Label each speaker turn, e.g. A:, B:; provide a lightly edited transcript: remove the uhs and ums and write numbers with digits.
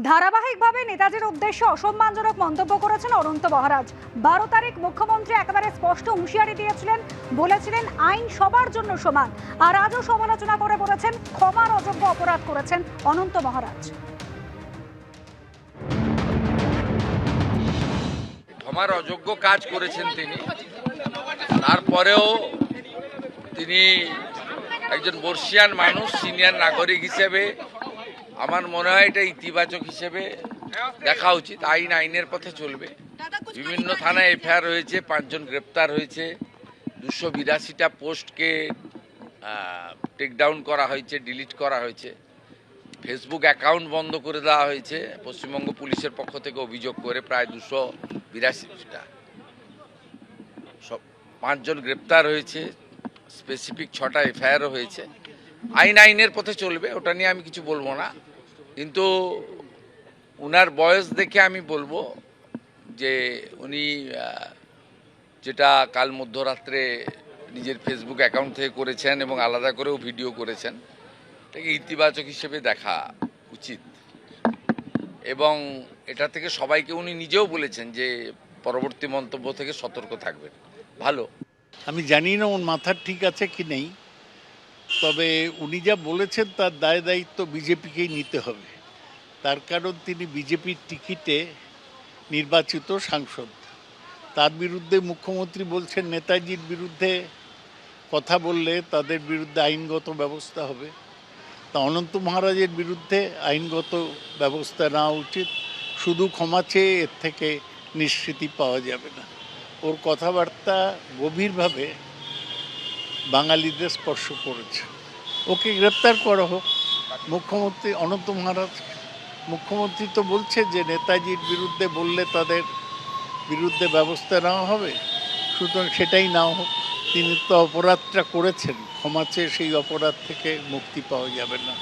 A: ধারাবাহিকভাবে নেতাজির উদ্দেশ্যে অসম্মানজনক মন্তব্য করেছেন অনন্ত মহারাজ। 12 তারিখ মুখ্যমন্ত্রী একেবারে স্পষ্ট হুঁশিয়ারি দিয়েছিলেন, বলেছিলেন আইন সবার জন্য সমান। আর আজও সমালোচনা করে বলেছেন ক্ষমার অযোগ্য অপরাধ করেছেন অনন্ত মহারাজ।
B: ক্ষমার অযোগ্য কাজ করেছেন তিনি, তারপরেও তিনি একজন বর্ষিয়ান মানুষ, সিনিয়র নাগরিক হিসেবে আমার মনে হয় এটা ইতিবাচক হিসেবে দেখা উচিত। আইনের পথে চলবে। বিভিন্ন থানায় এফআইআর হয়েছে, 5 জন গ্রেপ্তার হয়েছে, 282টা পোস্টকে টেকডাউন করা হয়েছে, ডিলিট করা হয়েছে, ফেসবুক অ্যাকাউন্ট বন্ধ করে দেওয়া হয়েছে পশ্চিমবঙ্গ পুলিশের পক্ষ থেকে অভিযোগ করে প্রায় 282টা। 5 জন গ্রেপ্তার হয়েছে, স্পেসিফিক 6টা এফআইআরও হয়েছে। আইনের পথে চলবে, ওটা নিয়ে আমি কিছু বলবো না। কিন্তু উনার বয়স দেখে আমি বলবো যে উনি যেটা কাল মধ্যরাত্রে নিজের ফেসবুক অ্যাকাউন্ট থেকে করেছেন এবং আলাদা করেও ভিডিও করেছেন, এটাকে ইতিবাচক হিসেবে দেখা উচিত। এবং এটা থেকে সবাইকে উনি নিজেও বলেছেন যে পরবর্তী মন্তব্য থেকে সতর্ক থাকবেন। ভালো,
C: আমি জানি না ওর মাথার ঠিক আছে কি নেই, তবে উনি যা বলেছেন তার দায় দায়িত্ব বিজেপিকেই নিতে হবে। তার কারণ তিনি বিজেপির টিকিটে নির্বাচিত সাংসদ। তার বিরুদ্ধে মুখ্যমন্ত্রী বলছেন নেতাজির বিরুদ্ধে কথা বললে তাদের বিরুদ্ধে আইনগত ব্যবস্থা হবে। তা অনন্ত মহারাজের বিরুদ্ধে আইনগত ব্যবস্থা নেওয়া উচিত। শুধু ক্ষমা চেয়ে এর থেকে নিষ্কৃতি পাওয়া যাবে না। ওর কথাবার্তা গভীরভাবে বাঙালিদের স্পর্শ করেছে। ওকে গ্রেপ্তার করা হোক। মুখ্যমন্ত্রী অনন্ত মহারাজ, মুখ্যমন্ত্রী তো বলছে যে নেতাজির বিরুদ্ধে বললে তাদের বিরুদ্ধে ব্যবস্থা নেওয়া হবে, সুতরাং সেটাই নেওয়া হোক। তিনি তো অপরাধটা করেছেন, ক্ষমা চেয়ে সেই অপরাধ থেকে মুক্তি পাওয়া যাবে না।